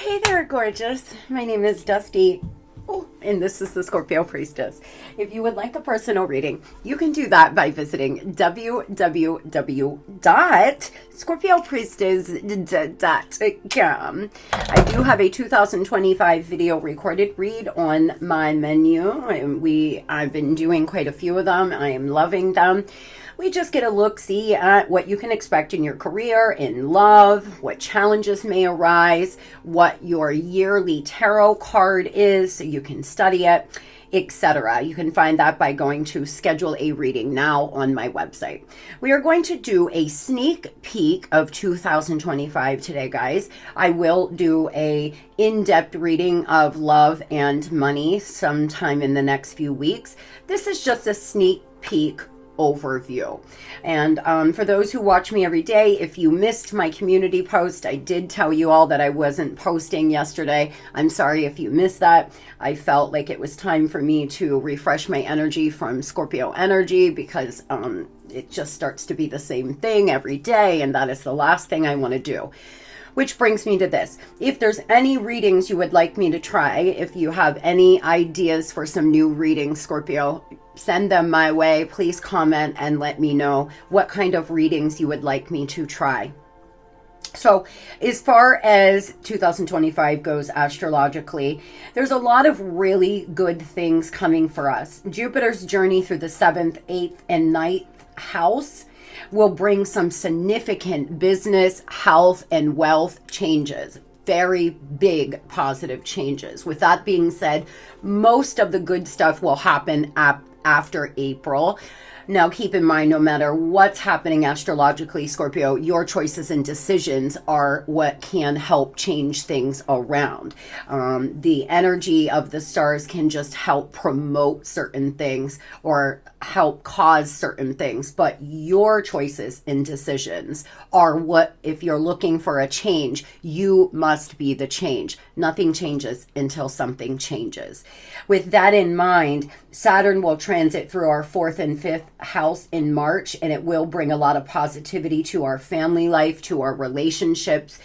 Hey there, gorgeous. My name is Dusty, and this is the Scorpio Priestess. If you would like a personal reading, you can do that by visiting www.scorpiopriestess.com. I do have a 2025 video recorded read on my menu, and I've been doing quite a few of them. I am loving them. We just get a look-see at what you can expect in your career, in love, what challenges may arise, what your yearly tarot card is, so you can study it, etc. You can find that by going to schedule a reading now on my website. We are going to do a sneak peek of 2025 today, guys. I will do a in-depth reading of love and money sometime in the next few weeks. This is just a sneak peek overview. And for those who watch me every day, if you missed my community post, I did tell you all that I wasn't posting yesterday. I'm sorry if you missed that. I felt like it was time for me to refresh my energy from Scorpio energy because it just starts to be the same thing every day, and that is the last thing I want to do. Which brings me to this. If there's any readings you would like me to try, if you have any ideas for some new readings, Scorpio, send them my way. Please comment and let me know what kind of readings you would like me to try. So as far as 2025 goes astrologically, there's a lot of really good things coming for us. Jupiter's journey through the 7th, 8th, and 9th house will bring some significant business, health, and wealth changes. Very big positive changes. With that being said, most of the good stuff will happen after April. Now, keep in mind, no matter what's happening astrologically, Scorpio, your choices and decisions are what can help change things around. The energy of the stars can just help promote certain things or help cause certain things, but your choices and decisions are what, if you're looking for a change, you must be the change. Nothing changes until something changes. With that in mind, Saturn will transit through our 4th and 5th house in March, and it will bring a lot of positivity to our family life, to our relationships.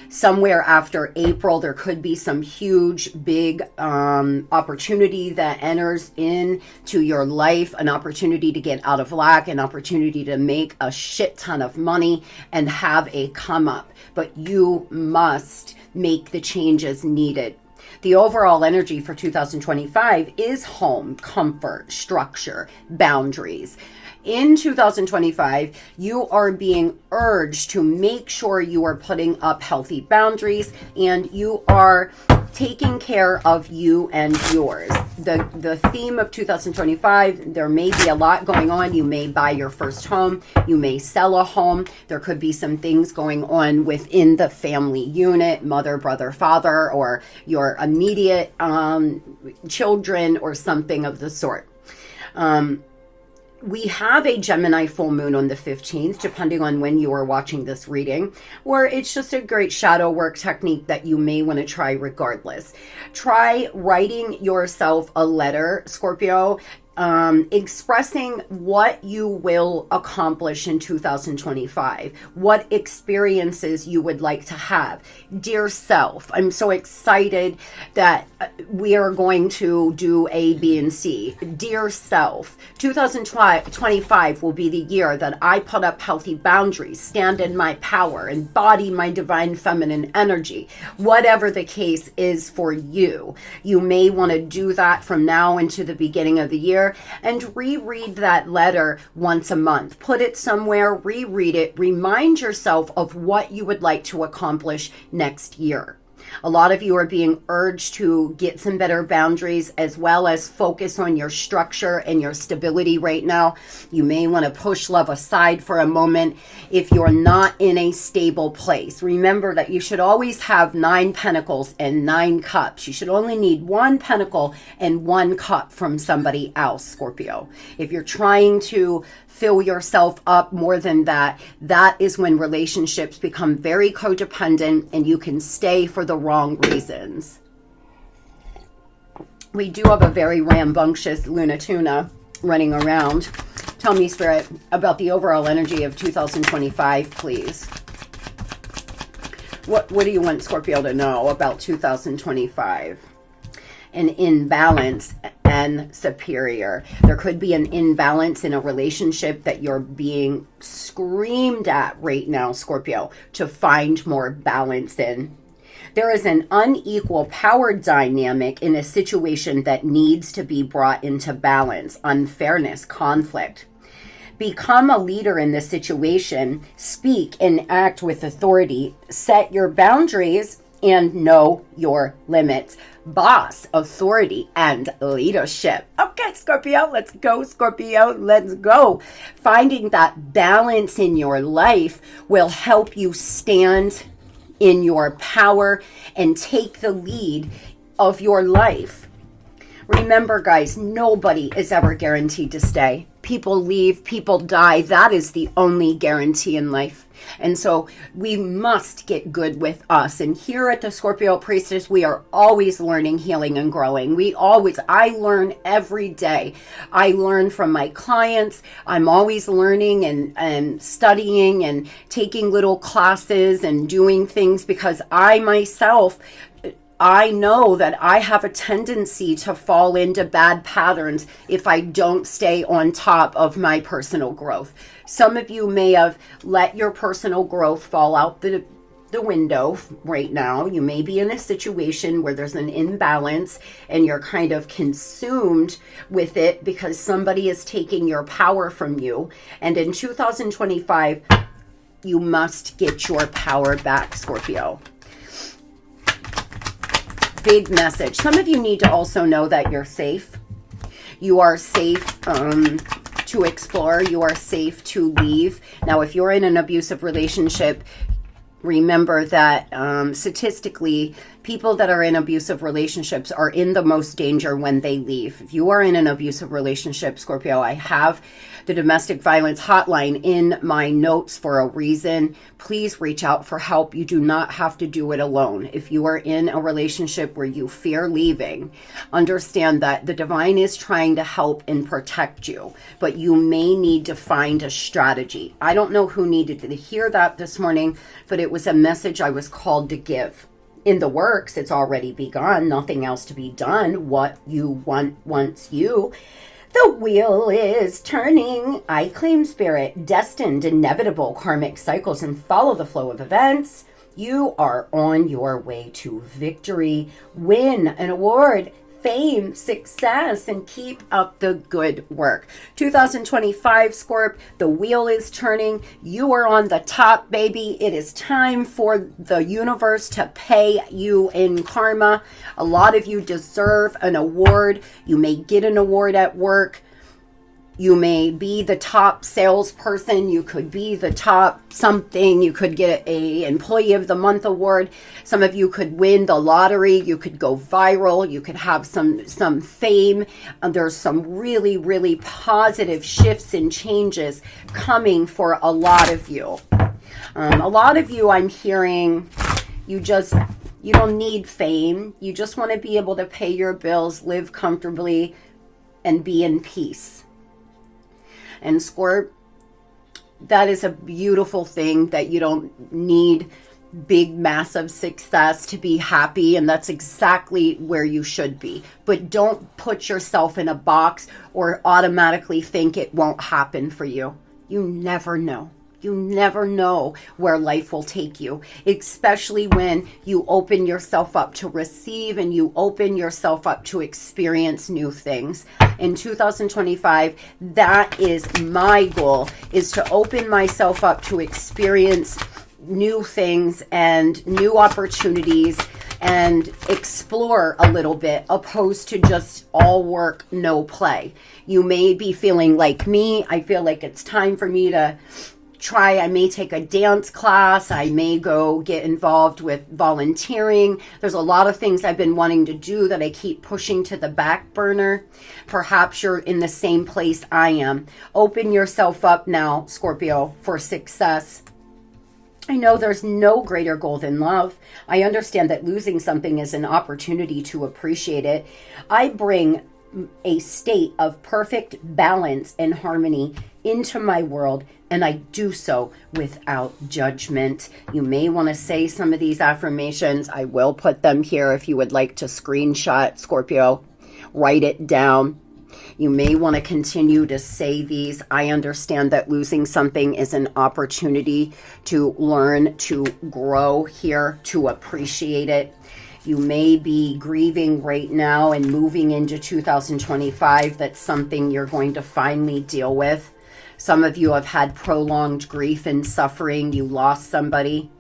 Somewhere after April, there could be some huge, big opportunity that enters in to your life, an opportunity to get out of lack, an opportunity to make a shit ton of money and have a come up. But you must make the changes needed. The overall energy for 2025 is home, comfort, structure, boundaries. In 2025, you are being urged to make sure you are putting up healthy boundaries and you are taking care of you and yours. The theme of 2025, there may be a lot going on. You may buy your first home. You may sell a home. There could be some things going on within the family unit, mother, brother, father, or your immediate children or something of the sort. We have a Gemini full moon on the 15th, depending on when you are watching this reading, or it's just a great shadow work technique that you may want to try regardless. Try writing yourself a letter, Scorpio, expressing what you will accomplish in 2025, what experiences you would like to have. Dear self, I'm so excited that we are going to do A, B, and C. Dear self, 2025 will be the year that I put up healthy boundaries, stand in my power, embody my divine feminine energy. Whatever the case is for you, you may want to do that from now into the beginning of the year. And reread that letter once a month. Put it somewhere, reread it, remind yourself of what you would like to accomplish next year. A lot of you are being urged to get some better boundaries as well as focus on your structure and your stability right now. You may want to push love aside for a moment if you're not in a stable place. Remember that you should always have 9 pentacles and 9 cups. You should only need 1 pentacle and 1 cup from somebody else, Scorpio. If you're trying to fill yourself up more than that, that is when relationships become very codependent and you can stay for the wrong reasons. We do have a very rambunctious Luna Tuna running around. Tell me, Spirit, about the overall energy of 2025, please. What do you want Scorpio to know about 2025? An imbalance and superior. There could be an imbalance in a relationship that you're being screamed at right now, Scorpio, to find more balance in. There is an unequal power dynamic in a situation that needs to be brought into balance, unfairness, conflict. Become a leader in this situation, speak and act with authority, set your boundaries, and know your limits. Boss, authority, and leadership. Okay, Scorpio, let's go, Scorpio, let's go. Finding that balance in your life will help you stand in your power and take the lead of your life. Remember, guys, nobody is ever guaranteed to stay. People leave, people die. That is the only guarantee in life. And so we must get good with us. And here at the Scorpio Priestess, we are always learning, healing, and growing. I learn every day. I learn from my clients. I'm always learning and studying and taking little classes and doing things because I myself, I know that I have a tendency to fall into bad patterns if I don't stay on top of my personal growth. Some of you may have let your personal growth fall out the window right now. You may be in a situation where there's an imbalance and you're kind of consumed with it because somebody is taking your power from you. And in 2025, you must get your power back, Scorpio. Big message. Some of you need to also know that you're safe. You are safe to explore. You are safe to leave. Now, if you're in an abusive relationship, remember that statistically, people that are in abusive relationships are in the most danger when they leave. If you are in an abusive relationship, Scorpio, I have the domestic violence hotline in my notes for a reason. Please reach out for help. You do not have to do it alone. If you are in a relationship where you fear leaving, understand that the divine is trying to help and protect you, but you may need to find a strategy. I don't know who needed to hear that this morning, but it was a message I was called to give. In the works, it's already begun. Nothing else to be done. What you want wants you. The wheel is turning. I claim spirit, destined, inevitable karmic cycles, and follow the flow of events. You are on your way to victory, win an award, fame, success, and keep up the good work. 2025, Scorp, the wheel is turning. You are on the top, baby. It is time for the universe to pay you in karma. A lot of you deserve an award. You may get an award at work. You may be the top salesperson. You could be the top something. You could get a Employee of the Month award. Some of you could win the lottery. You could go viral. You could have some fame. There's some really, really positive shifts and changes coming for a lot of you. A lot of you, I'm hearing, you don't need fame. You just want to be able to pay your bills, live comfortably, and be in peace. And Scorp, that is a beautiful thing, that you don't need big, massive success to be happy. And that's exactly where you should be. But don't put yourself in a box or automatically think it won't happen for you. You never know. You never know where life will take you, especially when you open yourself up to receive and you open yourself up to experience new things. In 2025, that is my goal, is to open myself up to experience new things and new opportunities and explore a little bit, opposed to just all work, no play. You may be feeling like me. I feel like it's time for me to I may take a dance class. I may go get involved with volunteering. There's a lot of things I've been wanting to do that I keep pushing to the back burner. Perhaps you're in the same place I am. Open yourself up now, Scorpio, for success. I know there's no greater goal than love. I understand that losing something is an opportunity to appreciate it. I bring a state of perfect balance and harmony into my world, and I do so without judgment. You may want to say some of these affirmations. I will put them here if you would like to screenshot, Scorpio, write it down. You may want to continue to say these. I understand that losing something is an opportunity to learn, to grow here, to appreciate it. You may be grieving right now and moving into 2025. That's something you're going to finally deal with. Some of you have had prolonged grief and suffering. You lost somebody.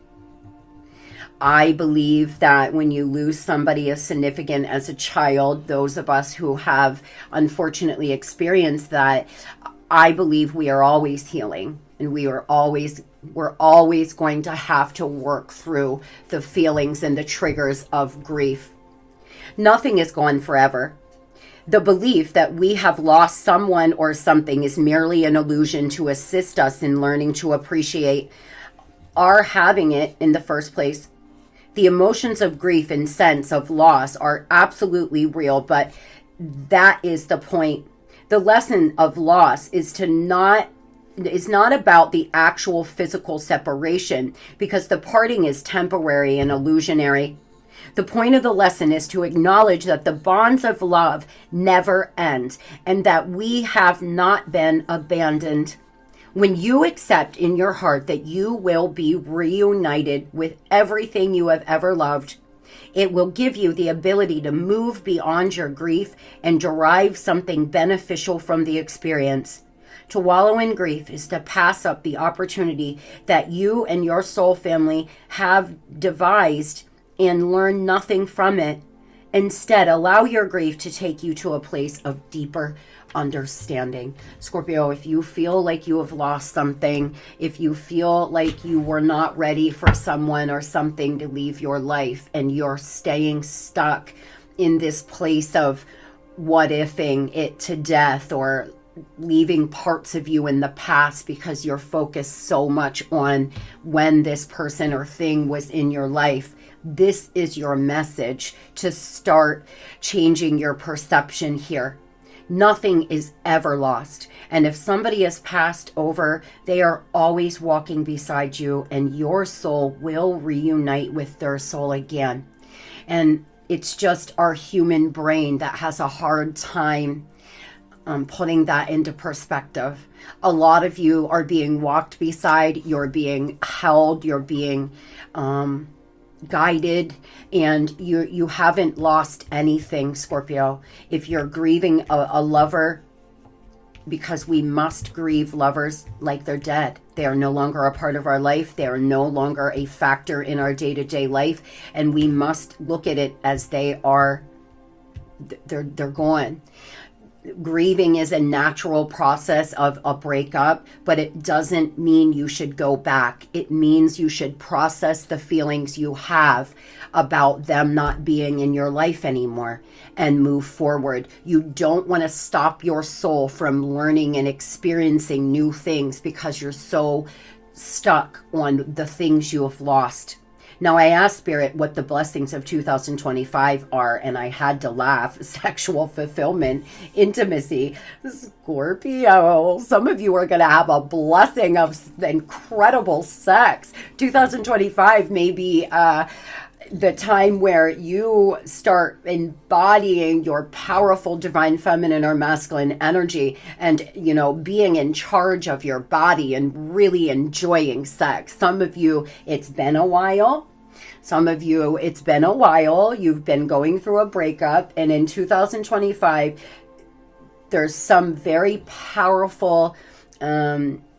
I believe that when you lose somebody as significant as a child, those of us who have unfortunately experienced that, I believe we are always healing, and we're always going to have to work through the feelings and the triggers of grief. Nothing is gone forever. The belief that we have lost someone or something is merely an illusion to assist us in learning to appreciate our having it in the first place. The emotions of grief and sense of loss are absolutely real, but that is the point. The lesson of loss is not about the actual physical separation, because the parting is temporary and illusionary. The point of the lesson is to acknowledge that the bonds of love never end, and that we have not been abandoned. When you accept in your heart that you will be reunited with everything you have ever loved, it will give you the ability to move beyond your grief and derive something beneficial from the experience. To wallow in grief is to pass up the opportunity that you and your soul family have devised and learn nothing from it. Instead, allow your grief to take you to a place of deeper understanding. Scorpio, if you feel like you have lost something, if you feel like you were not ready for someone or something to leave your life, and you're staying stuck in this place of what ifing it to death, or leaving parts of you in the past because you're focused so much on when this person or thing was in your life, this is your message to start changing your perception here. Nothing is ever lost. And if somebody has passed over, they are always walking beside you, and your soul will reunite with their soul again. And it's just our human brain that has a hard time putting that into perspective. A lot of you are being walked beside, you're being held, you're being guided, and you haven't lost anything, Scorpio. If you're grieving a lover, because we must grieve lovers like they're dead. They are no longer a part of our life. They are no longer a factor in our day-to-day life, and we must look at it as they are. They're gone. Grieving is a natural process of a breakup, but it doesn't mean you should go back. It means you should process the feelings you have about them not being in your life anymore and move forward. You don't want to stop your soul from learning and experiencing new things because you're so stuck on the things you have lost. Now, I asked Spirit what the blessings of 2025 are, and I had to laugh. Sexual fulfillment, intimacy. Scorpio, some of you are going to have a blessing of incredible sex. 2025 may be the time where you start embodying your powerful divine feminine or masculine energy and, being in charge of your body and really enjoying sex. Some of you, it's been a while. Some of you, it's been a while. You've been going through a breakup, and in 2025, there's some very powerful,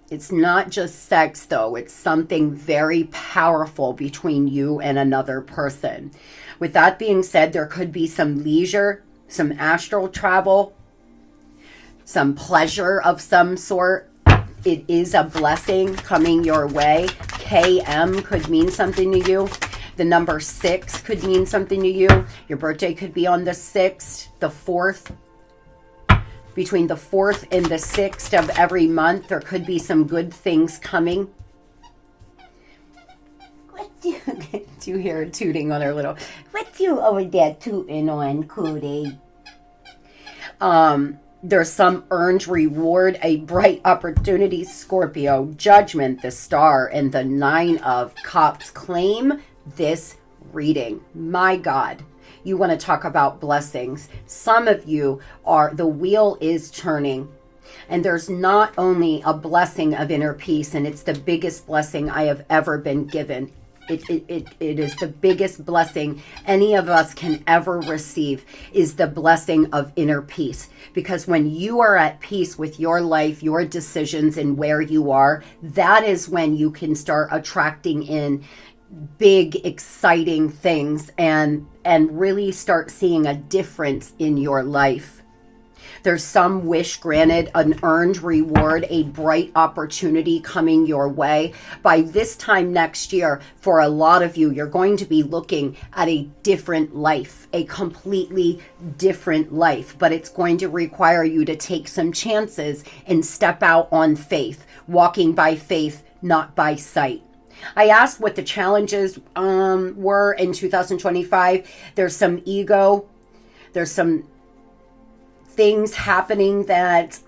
it's not just sex though, it's something very powerful between you and another person. With that being said, there could be some leisure, some astral travel, some pleasure of some sort. It is a blessing coming your way. KM could mean something to you. The number 6 could mean something to you. Your birthday could be on the 6th, the 4th. Between the 4th and the 6th of every month, there could be some good things coming. What do you hear tooting on her little... What you over there tooting on, Cootie? There's some earned reward, a bright opportunity, Scorpio, judgment, the star, and the 9 of Cups. Claim this reading. My God, you want to talk about blessings. Some of you are, the wheel is turning. And there's not only a blessing of inner peace, and it's the biggest blessing I have ever been given. It is the biggest blessing any of us can ever receive, is the blessing of inner peace. Because when you are at peace with your life, your decisions, and where you are, that is when you can start attracting in big, exciting things and really start seeing a difference in your life. There's some wish granted, an earned reward, a bright opportunity coming your way. By this time next year, for a lot of you, you're going to be looking at a different life, a completely different life. But it's going to require you to take some chances and step out on faith, walking by faith, not by sight. I asked what the challenges were in 2025. There's some ego. There's some things happening that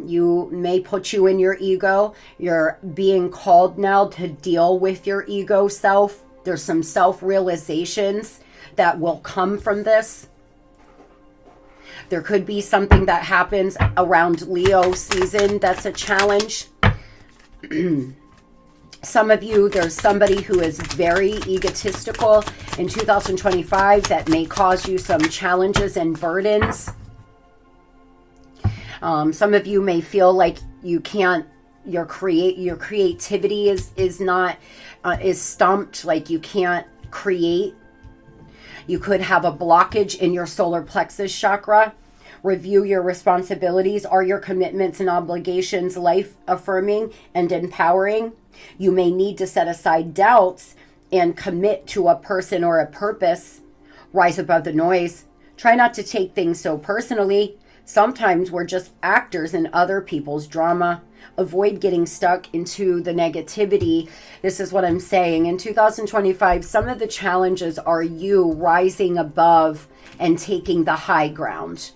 you may put you in your ego. You're being called now to deal with your ego self. There's some self-realizations that will come from this. There could be something that happens around Leo season that's a challenge. Some of you, there's somebody who is very egotistical in 2025 that may cause you some challenges and burdens. Some of you may feel like you can't, your creativity is not, is stumped, like you can't create. You could have a blockage in your solar plexus chakra. Review your responsibilities. Are your commitments and obligations life affirming and empowering? You may need to set aside doubts and commit to a person or a purpose. Rise above the noise. Try not to take things so personally. Sometimes we're just actors in other people's drama. Avoid getting stuck into the negativity. This is what I'm saying. In 2025, some of the challenges are you rising above and taking the high ground.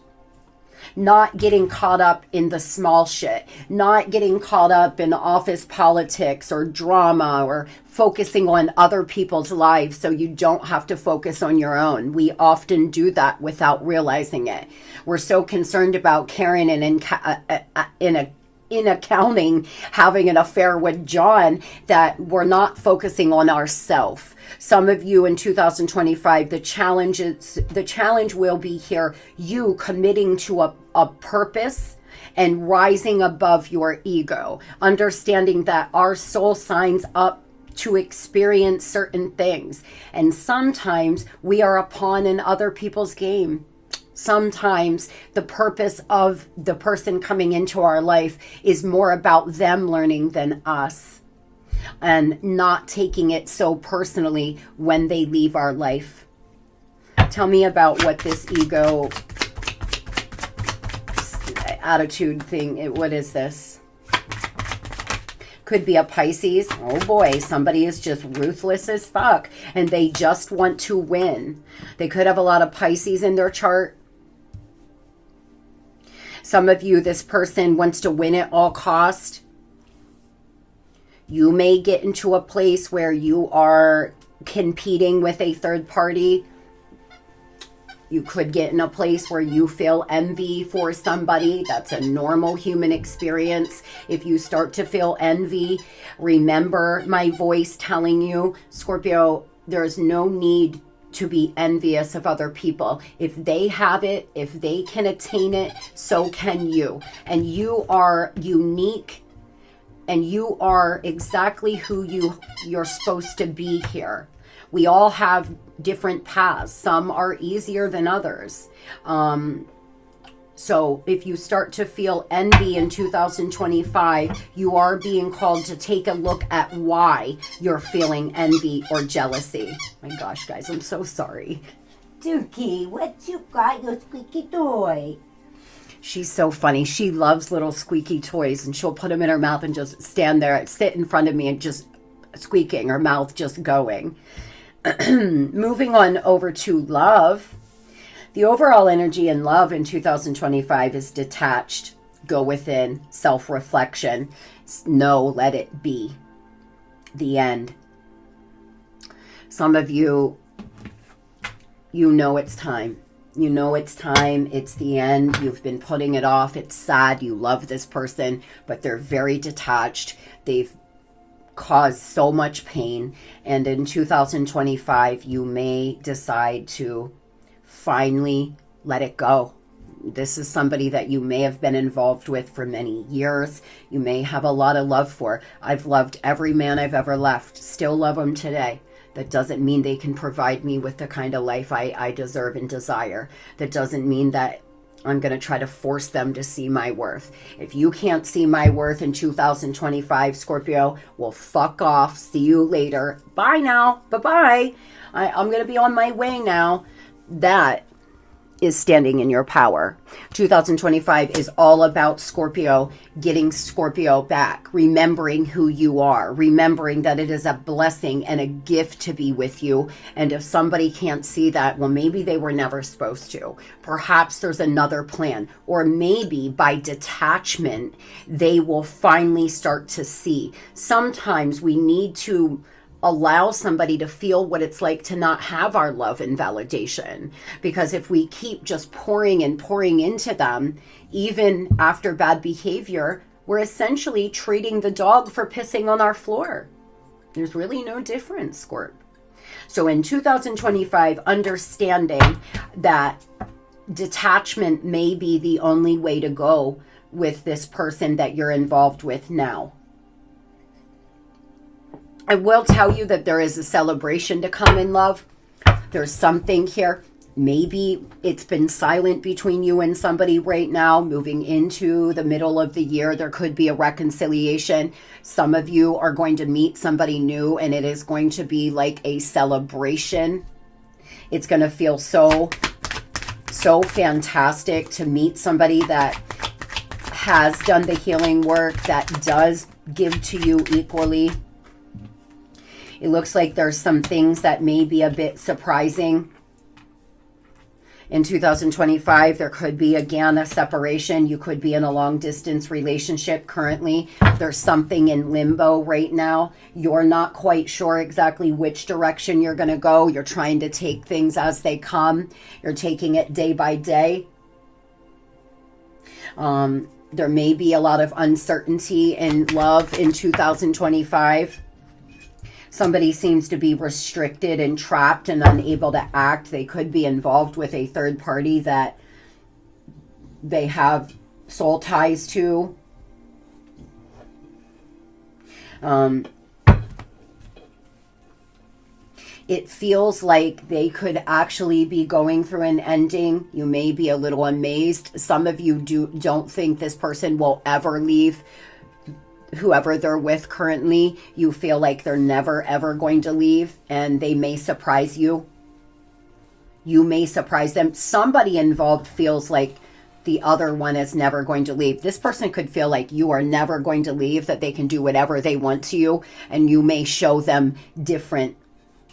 Not getting caught up in the small shit. Not getting caught up in office politics or drama or focusing on other people's lives so you don't have to focus on your own. We often do that without realizing it. We're so concerned about Karen and in accounting having an affair with John that we're not focusing on ourselves. Some of you in 2025, the challenge will be here, you committing to a purpose and rising above your ego, understanding that our soul signs up to experience certain things. And sometimes we are a pawn in other people's game. Sometimes the purpose of the person coming into our life is more about them learning than us, and not taking it so personally when they leave our life. Tell me about what this ego attitude thing, what is this? Could be a Pisces. Oh boy, somebody is just ruthless as fuck and they just want to win. They could have a lot of Pisces in their chart. Some of you, this person wants to win at all cost. You may get into a place where you are competing with a third party. You could get in a place where you feel envy for somebody. That's a normal human experience. If you start to feel envy, remember my voice telling you, Scorpio, there's no need to be envious of other people. If they have it, if they can attain it, so can you. And you are unique, and you are exactly who you're supposed to be here. We all have different paths. Some are easier than others. So if you start to feel envy in 2025, you are being called to take a look at why you're feeling envy or jealousy. My gosh, guys, I'm so sorry. Dookie, what you got, your squeaky toy? She's so funny. She loves little squeaky toys, and she'll put them in her mouth and just stand there, sit in front of me and just squeaking, her mouth just going. Moving on over to love. The overall energy in love in 2025 is detached, go within, self-reflection, know, let it be. The end. Some of you, you know it's time. You know it's time. It's the end. You've been putting it off. It's sad. You love this person, but they're very detached. They've caused so much pain. And in 2025, you may decide to finally let it go. This is somebody that you may have been involved with for many years. You may have a lot of love for. I've loved every man I've ever left. Still love them today. That doesn't mean they can provide me with the kind of life I deserve and desire. That doesn't mean that I'm going to try to force them to see my worth. If you can't see my worth in 2025, Scorpio, well, fuck off. See you later. Bye now. Bye-bye. I'm going to be on my way now. That is standing in your power. 2025 is all about Scorpio, getting Scorpio back, remembering who you are, remembering that it is a blessing and a gift to be with you. And if somebody can't see that, well, maybe they were never supposed to. Perhaps there's another plan, or maybe by detachment, they will finally start to see. Sometimes we need to allow somebody to feel what it's like to not have our love and validation. Because if we keep just pouring and pouring into them, even after bad behavior, we're essentially treating the dog for pissing on our floor. There's really no difference, Scorp. So in 2025, understanding that detachment may be the only way to go with this person that you're involved with now. I will tell you that there is a celebration to come in love. There's something here. Maybe it's been silent between you and somebody right now. Moving into the middle of the year, there could be a reconciliation. Some of you are going to meet somebody new, and it is going to be like a celebration. It's going to feel so fantastic to meet somebody that has done the healing work, that does give to you equally. It looks like there's some things that may be a bit surprising. In 2025, there could be, again, a separation. You could be in a long-distance relationship currently. There's something in limbo right now. You're not quite sure exactly which direction you're going to go. You're trying to take things as they come. You're taking it day by day. There may be a lot of uncertainty in love in 2025. Somebody seems to be restricted and trapped and unable to act. They could be involved with a third party that they have soul ties to. It feels like they could actually be going through an ending. You may be a little amazed. Some of you don't think this person will ever leave. Whoever they're with currently, you feel like they're never ever going to leave, and they may surprise you. You may surprise them. Somebody involved feels like the other one is never going to leave. This person could feel like you are never going to leave, that they can do whatever they want to you, and you may show them different.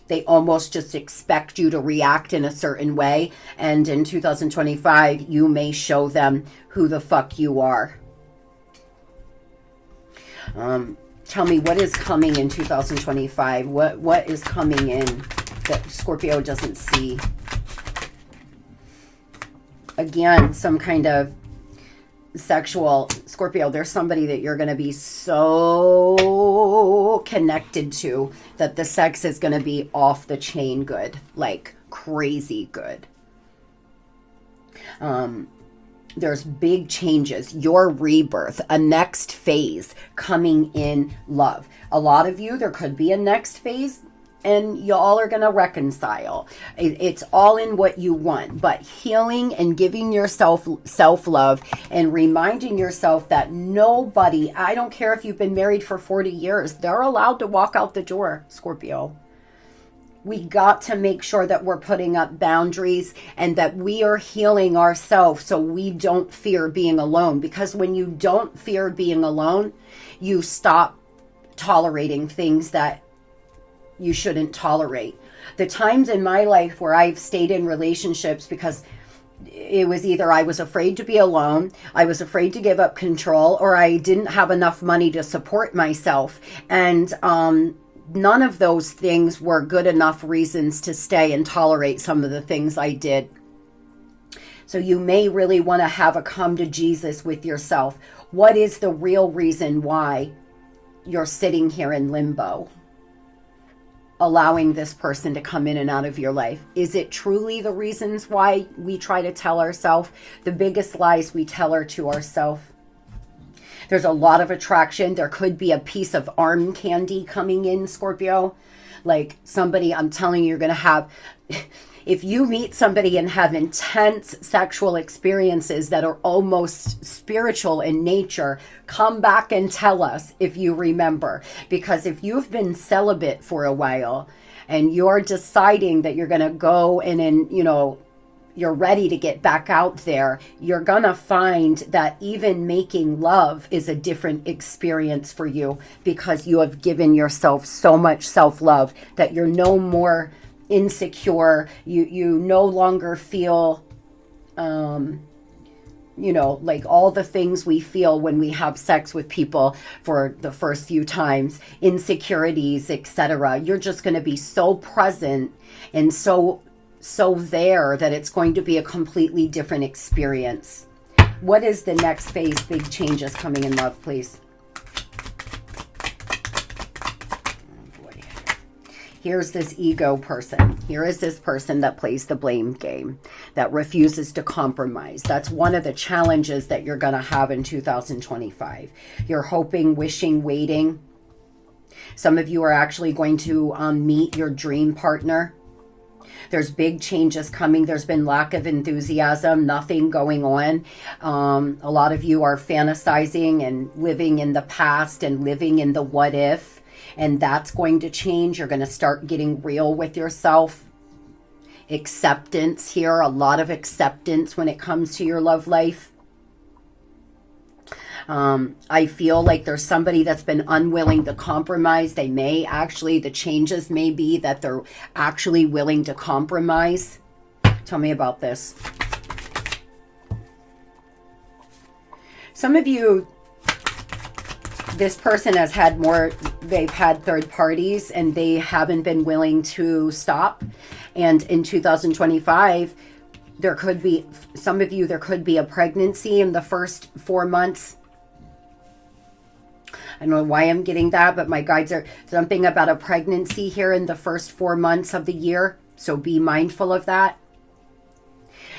They almost just expect you to react in a certain way, and in 2025, you may show them who the fuck you are. Tell me, what is coming in 2025? What is coming in that Scorpio doesn't see? Again, some kind of sexual Scorpio. There's somebody that you're going to be so connected to that the sex is going to be off the chain good, like crazy good. There's big changes, your rebirth, a next phase coming in love. A lot of you, there could be a next phase and y'all are going to reconcile. It's all in what you want, but healing and giving yourself self-love and reminding yourself that nobody, I don't care if you've been married for 40 years, they're allowed to walk out the door, Scorpio. We got to make sure that we're putting up boundaries and that we are healing ourselves so we don't fear being alone. Because when you don't fear being alone, you stop tolerating things that you shouldn't tolerate. The times in my life where I've stayed in relationships because it was either I was afraid to be alone, I was afraid to give up control, or I didn't have enough money to support myself. And none of those things were good enough reasons to stay and tolerate some of the things I did. So you may really want to have a come to Jesus with yourself. What is the real reason why you're sitting here in limbo, allowing this person to come in and out of your life? Is it truly the reasons why we try to tell ourselves the biggest lies we tell her to ourselves? There's a lot of attraction. There could be a piece of arm candy coming in, Scorpio. Like somebody, I'm telling you, you're going to have... If you meet somebody and have intense sexual experiences that are almost spiritual in nature, come back and tell us if you remember. Because if you've been celibate for a while and you're deciding that you're going to go and you're ready to get back out there, you're going to find that even making love is a different experience for you, because you have given yourself so much self-love that you're no more insecure. You no longer feel like all the things we feel when we have sex with people for the first few times, insecurities, etc. You're just going to be so present and so there that it's going to be a completely different experience. What is the next phase? Big changes coming in love, please. Here's this ego person. Here is this person that plays the blame game, that refuses to compromise. That's one of the challenges that you're going to have in 2025. You're hoping, wishing, waiting. Some of you are actually going to meet your dream partner. There's big changes coming. There's been lack of enthusiasm, nothing going on. A lot of you are fantasizing and living in the past and living in the what if. And that's going to change. You're going to start getting real with yourself. Acceptance here, a lot of acceptance when it comes to your love life. I feel like there's somebody that's been unwilling to compromise. The changes may be that they're actually willing to compromise. Tell me about this. Some of you, this person has had they've had third parties and they haven't been willing to stop. And in 2025, there could be a pregnancy in the first 4 months. I don't know why I'm getting that, but my guides are something about a pregnancy here in the first 4 months of the year. So be mindful of that.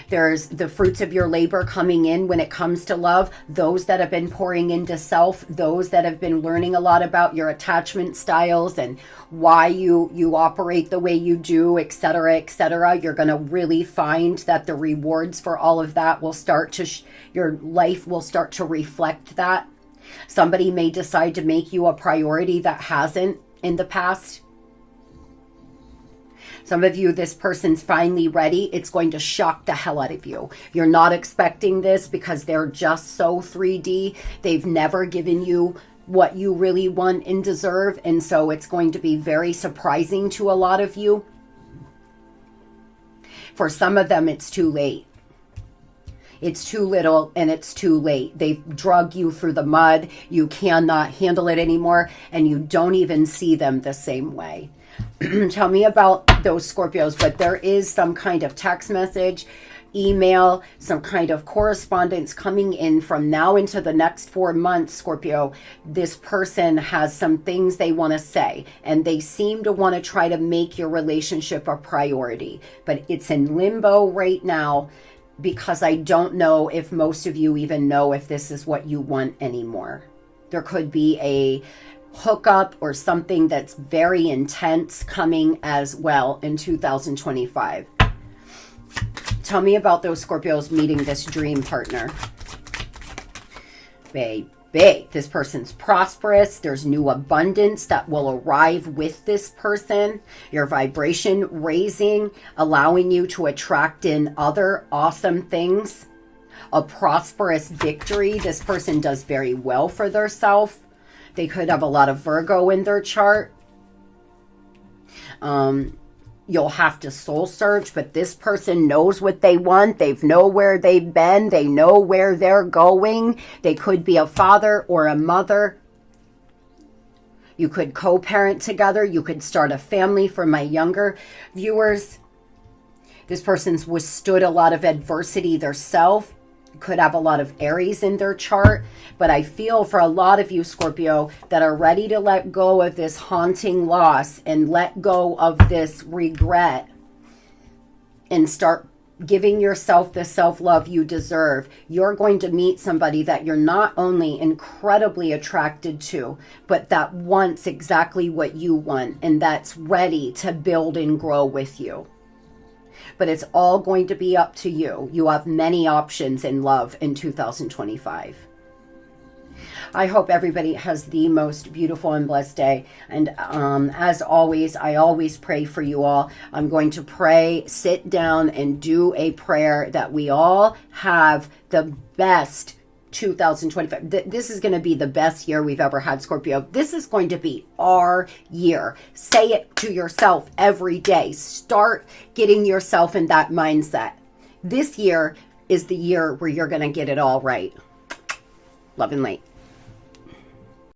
There's the fruits of your labor coming in when it comes to love. Those that have been pouring into self, those that have been learning a lot about your attachment styles and why you operate the way you do, etc., etc. You're going to really find that the rewards for all of that will start to, your life will start to reflect that. Somebody may decide to make you a priority that hasn't in the past. Some of you, this person's finally ready. It's going to shock the hell out of you. You're not expecting this because they're just so 3D. They've never given you what you really want and deserve. And so it's going to be very surprising to a lot of you. For some of them, it's too late. It's too little and it's too late. They've dragged you through the mud. You cannot handle it anymore. And you don't even see them the same way. Tell me about those Scorpios, but there is some kind of text message, email, some kind of correspondence coming in from now into the next 4 months, Scorpio. This person has some things they want to say, and they seem to want to try to make your relationship a priority, but it's in limbo right now because I don't know if most of you even know if this is what you want anymore. There could be a hookup or something that's very intense coming as well in 2025. Tell me about those Scorpios meeting this dream partner. Baby, this person's prosperous. There's new abundance that will arrive with this person. Your vibration raising, allowing you to attract in other awesome things. A prosperous victory. This person does very well for themselves. They could have a lot of Virgo in their chart. you'll have to soul search, but this person knows what they want. They know where they've been. They know where they're going. They could be a father or a mother. You could co-parent together. You could start a family. For my younger viewers, this person's withstood a lot of adversity themselves. Could have a lot of Aries in their chart, but I feel for a lot of you, Scorpio, that are ready to let go of this haunting loss and let go of this regret and start giving yourself the self-love you deserve. You're going to meet somebody that you're not only incredibly attracted to, but that wants exactly what you want and that's ready to build and grow with you. But it's all going to be up to you. You have many options in love in 2025. I hope everybody has the most beautiful and blessed day. And as always, I always pray for you all. I'm going to pray, sit down and do a prayer that we all have the best 2025. This is going to be the best year we've ever had, Scorpio. This is going to be our year. Say it to yourself every day. Start getting yourself in that mindset. This year is the year where you're going to get it all right. Love and light.